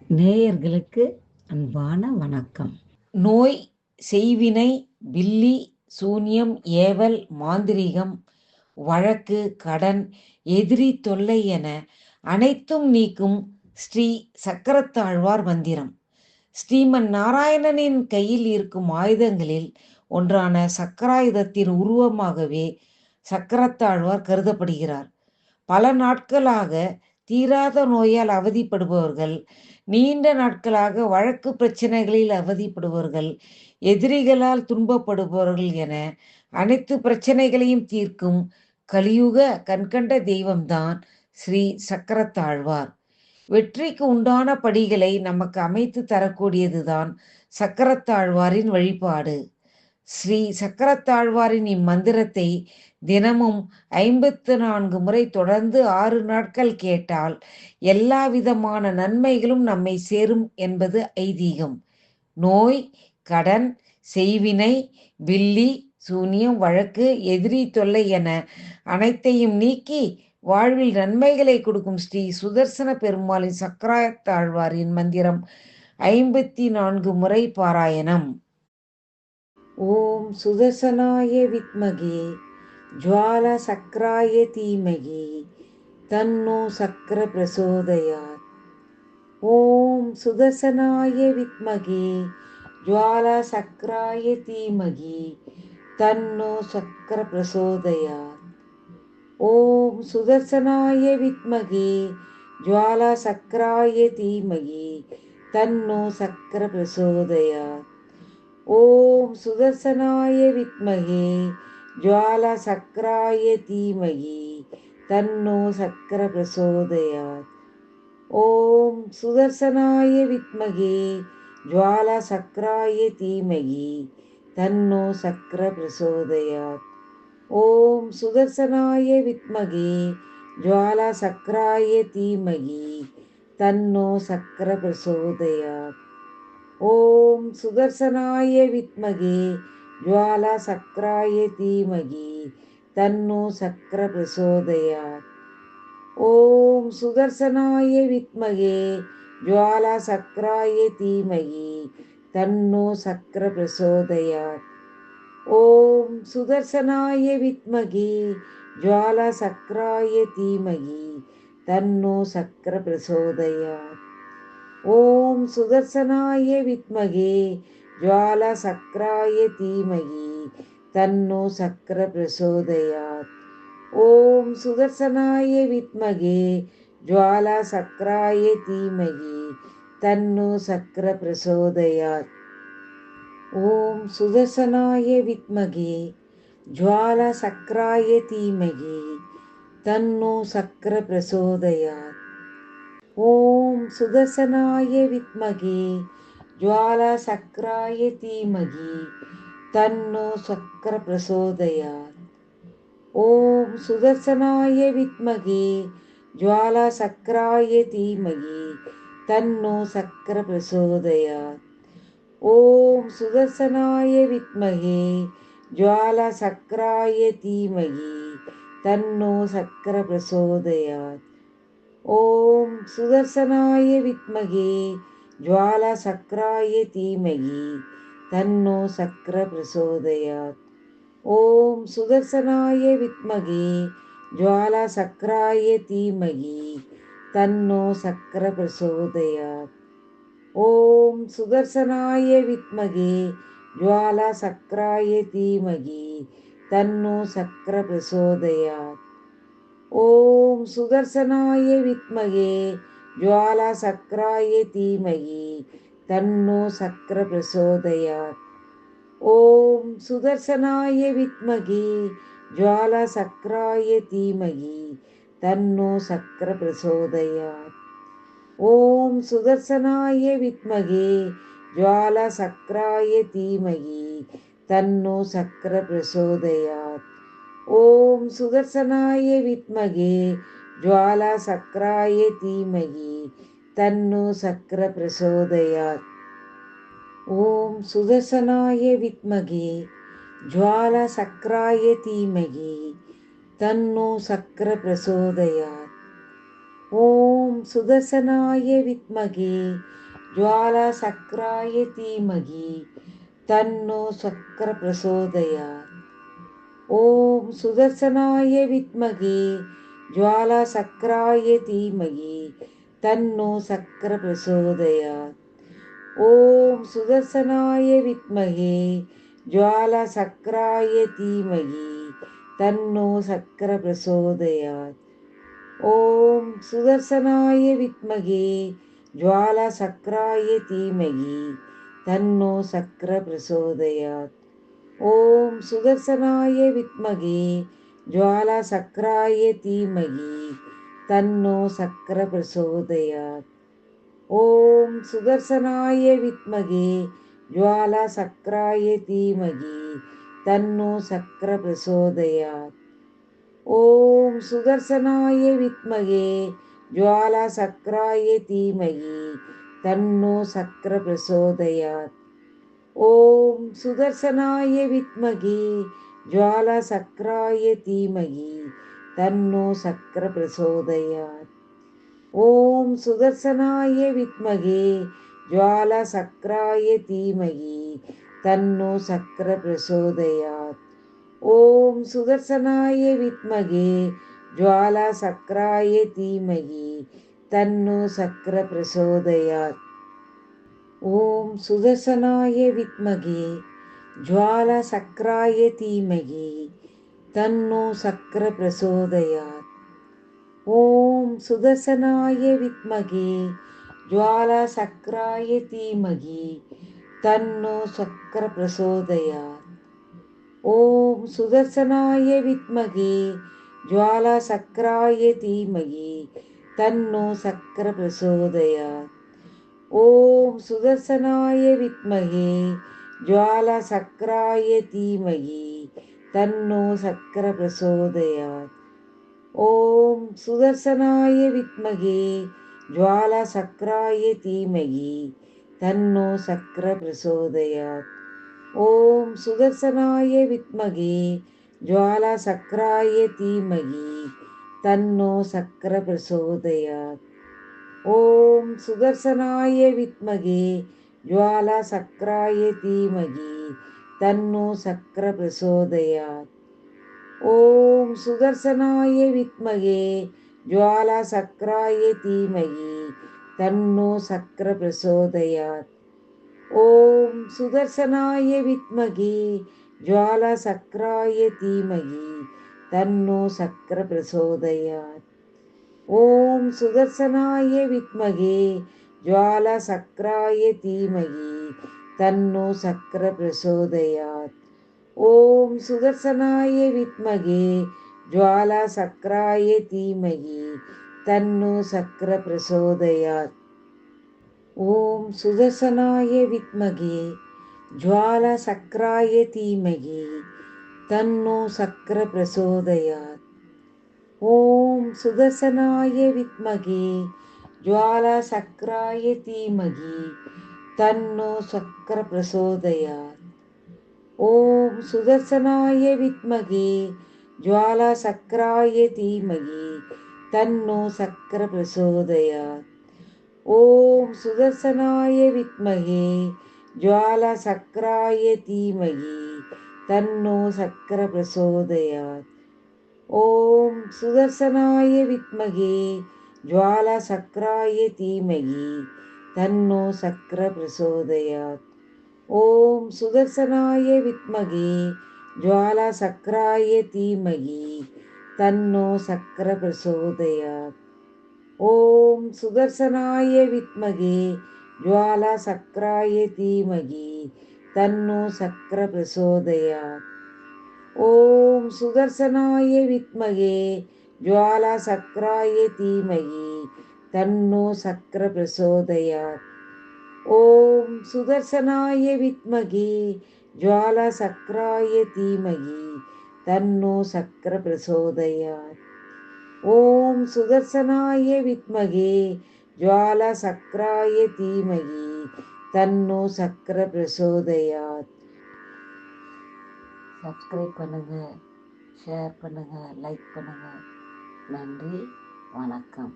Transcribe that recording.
நேயர்களுக்கு அன்பான வணக்கம். நோய், செய்வினை, பில்லி, சூனியம், ஏவல், மாந்திரீகம், வழக்கு, கடன், எதிரி தொல்லை என அனைத்தும் நீக்கும் ஸ்ரீ சக்கரத்தாழ்வார் மந்திரம். ஸ்ரீமன் நாராயணனின் கையில் இருக்கும் ஆயுதங்களில் ஒன்றான சக்கராயுதத்தின் உருவமாகவே சக்கரத்தாழ்வார் கருதப்படுகிறார். பல நாட்களாக தீராத நோயால் அவதிப்படுபவர்கள், நீண்ட நாட்களாக வழக்கு பிரச்சனைகளில் அவதிப்படுபவர்கள், எதிரிகளால் துன்பப்படுபவர்கள் என அனைத்து பிரச்சனைகளையும் தீர்க்கும் கலியுக கண்கண்ட தெய்வம்தான் ஸ்ரீ சக்கரத்தாழ்வார். வெற்றிக்கு உண்டான படிகளை நமக்கு அமைத்து தரக்கூடியதுதான் சக்கரத்தாழ்வாரின் வழிபாடு. ஸ்ரீ சக்கரத்தாழ்வாரின் இம்மந்திரத்தை தினமும் 54 முறை தொடர்ந்து 6 நாட்கள் கேட்டால் எல்லா விதமான நன்மைகளும் நம்மை சேரும் என்பது ஐதீகம். நோய், கடன், செய்வினை, பில்லி, சூனியம், வழக்கு, எதிரி தொல்லை என அனைத்தையும் நீக்கி வாழ்வில் நன்மைகளை கொடுக்கும் ஸ்ரீ சுதர்சன பெருமாளின் சக்கரத்தாழ்வாரின் மந்திரம் 54 முறை பாராயணம். ஓம் சுதர்சனாய வித்மகே ஜ்வாலா சக்ராய தீமகி தன்னோ சக்கர பிரசோதயாத். ஓம் சுதர்சனாய வித்மகே ஜ்வாலா சக்ராய தீமகி தன்னோ சக்கர பிரசோதயாத். ஓம் சுதர்சனாய வித்மகே ஜ்வாலா சக்ராய தீமகி தன்னோ சக்கர பிரசோதயாத். ஓம் சுதர்சனாய வித்மகே ஜ்வாலா சக்ராய தீமகி தன்னோ சக்கர பிரசோதயாத். ஓம் சுதர்சனாய வித்மகே ஜ்வாலா சக்ராய தீமகி தன்னோ சக்கர பிரசோதயாத். ஓம் சுதர்சனாய வித்மகே ஜ்வாலா சக்ராய தீமகி தன்னோ சக்கர பிரசோதயாத். ஓம் சுதர்சனாய வித்மகே ஜ்வாலா சக்ராய தீமகி தன்னோ சக்கர பிரசோதயாத். ஓம் சுதர்சனாய வித்மகே ஜ்வாலா சக்ராய தீமகி தன்னோ சக்கர பிரசோதயாத். ஓம் சுதர்சனாய வித்மகே ஜ்வாலா சக்ராய தீமகி தன்னோ சக்கர பிரசோதயாத். ஓம் சுதர்சனாய வித்மகே ஜ்வாலா சக்ராய தீமகி தன்னோ சக்கர பிரசோதயாத். ஓம் சுதர்சனாய வித்மகே ஜ்வாலா சக்ராய தீமகி தன்னோ சக்கர பிரசோதயாத். ஓம் சுதர்சனாய வித்மகே ஜ்வாலா சக்ராய தீமகி தன்னோ சக்கர பிரசோதயாத். ஓம் சுதர்சனாய வித்மகே ஜ்வாலா சக்ராய தீமகி தன்னோ சக்கர பிரசோதயாத். ஓம் சுதர்சனாய வித்மகே ஜ்வாலா சக்ராய தீமகி தன்னோ சக்கர பிரசோதயாத். ஓம் சுதர்சனாய வித்மகே ஜ்வாலா சக்ராய தீமகி தன்னோ சக்கர பிரசோதயாத். ஓம் சுதர்சனாய வித்மகே ஜ்வாலா சக்ராய தீமகி தன்னோ சக்கர பிரசோதயாத். ஓம் சுதர்சனாய வித்மகே ஜ்வாலா சக்ராய தீமகி தன்னோ சக்கர பிரசோதயாத். ஓம் சுதர்சனாய வித்மகே ஜ்வாலா சக்ராய தீமகி தன்னோ சக்கர பிரசோதயாத். ஓம் சுதர்சனாய வித்மகே ஜ்வாலா சக்ராய தீமகி தன்னோ சக்கர பிரசோதயாத். ஓம் சுதர்சனாய வித்மகே ஜ்வாலா சக்ராய தீமகி தன்னோ சக்கர பிரசோதயாத். ஓம் சுதர்சனாய வித்மகே ஜ்வாலா சக்ராய தீமகி தன்னோ சக்கர பிரசோதயாத். ஓம் சுதர்சனாய வித்மகே ஜ்வாலா சக்ராய தீமகி தன்னோ சக்கர பிரசோதயாத். ஓம் சுதர்சனாய வித்மகே ஜ்வாலா சக்ராய தீமகி தன்னோ சக்கர பிரசோதயாத். ஓம் சுதர்சனாய வித்மகே ஜுவாலா சக்ராய தீமகி தன்னோ சக்கர பிரசோதயாத். ஓம் சுதர்சனாய வித்மகே ஜுவாலா சக்ராய தீமகி தன்னோ சக்கர பிரசோதயாத். ஓம் சுதர்சனாய வித்மகே ஜுவாலா சக்ராய தீமகி தன்னோ சக்கர பிரசோதயாத். ஓம் சுதர்சனாய வித்மகே ஜுவாலா சக்ராய தீமகி தன்னோ சக்கர பிரசோதயாத். ஓம் சுதர்சனாய வித்மகே ஜுவாலா சக்ராய தீமகி தன்னோ சக்கர பிரசோதயாத். ஓம் சுதர்சனாய வித்மகே ஜுவாலா சக்ராய தீமகி தன்னோ சக்கர பிரசோதயாத். ஓம் சுதர்சனாய வித்மகே ஜுவாலா சக்ராய தீமகி தன்னோ சக்கர பிரசோதயாத். ஓம் சுதர்சனாய வித்மகே ஜுவாலா சக்ராய தீமகி தன்னோ சக்கர பிரசோதயாத். ஓம் சுதர்சனாய வித்மகே ஜுவாலா சக்ராய தீமகி தன்னோ சக்கர பிரசோதயாத். ஓம் சுதர்சனாய வித்மகே ஜுவாலா சக்ராய தீமகி தன்னோ சக்கர பிரசோதயாத். ஓம் சுதர்சனாய வித்மகே ஜுவாலா சக்ராய தீமகி தன்னோ சக்கர பிரசோதயாத். ஓம் சுதர்சனாய வித்மகே ஜுவாலா சக்ராய தீமகி தன்னோ சக்கர பிரசோதயாத். ஓம் சுதர்சனாய வித்மகே ஜுவாலா சக்ராய தீமகி தன்னோ சக்கர பிரசோதயாத். ஓம் சுதர்சனாய வித்மகே ஜுவாலா சக்ராய தீமகி தன்னோ சக்கர பிரசோதயாத். ஓம் சுதர்சனாய வித்மகே ஜுவாலா சக்ராய தீமகி தன்னோ சக்கர பிரசோதயாத். ஓம் சுதர்சனாய வித்மகே ஜுவாலா சக்ராய தீமகி தன்னோ சக்கர பிரசோதயாத். ஓம் சுதர்சனாய வித்மகே ஜுவாலா சக்ராய தீமகி தன்னோ சக்கர பிரசோதயாத். ஓம் சுதர்சனாய வித்மகே ஜுவாலா சக்ராய தீமகி தன்னோ சக்கர பிரசோதயாத். ஓம் சுதர்சனாய வித்மகே ஜுவாலா சக்ராய தீமகி தன்னோ சக்கர பிரசோதயாத். ஓம் சுதர்சனாய வித்மகே ஜுவாலா சக்ராய தீமகி தன்னோ சக்கர பிரசோதயாத். ஓம் சுதர்சனாய வித்மகே ஜுவாலா சக்ராய தீமகி தன்னோ சக்கர பிரசோதயாத். ஓம் சுதர்சனாய வித்மகே ஜுவாலா சக்ராய தீமகி தன்னோ சக்கர பிரசோதயாத். ஓம் சுதர்சனாய வித்மகே ஜுவாலா சக்ராய தீமகி தன்னோ சக்கர பிரசோதயாத். ஓம் சுதர்சனாய வித்மகே ஜுவாலா சக்ராய தீமகி தன்னோ சக்கர பிரசோதயாத். ஓம் சுதர்சனாய வித்மகே ஜுவாலா சக்ராய தீமகி தன்னோ சக்கர பிரசோதயாத். ஓம் சுதர்சனாய வித்மகே ஜுவாலா சக்ராய தீமகி தன்னோ சக்கர பிரசோதயாத். ஓம் சுதர்சனாய வித்மகே ஜுவாலா சக்ராய தீமகி தன்னோ சக்கர பிரசோதயாத். ஓம் சுதர்சனாய வித்மகே ஜுவாலா சக்ராய தீமகி தன்னோ சக்கர பிரசோதயாத். ஓம் சுதர்சனாய வித்மகே ஜுவாலா சக்ராய தீமகி தன்னோ சக்கர பிரசோதயாத். ஓம் சுதர்சனாய வித்மகே ஜுவாலா சக்ராய தீமகி தன்னோ சக்கர பிரசோதயாத். ஓம் சுதர்சனாய வித்மகே ஜுவாலா சக்ராய தீமகி தன்னோ சக்கர பிரசோதயாத். சப்ஸ்கிரைப் பண்ணுங்க, ஷேர் பண்ணுங்க, லைக் பண்ணுங்க. நன்றி, வணக்கம்.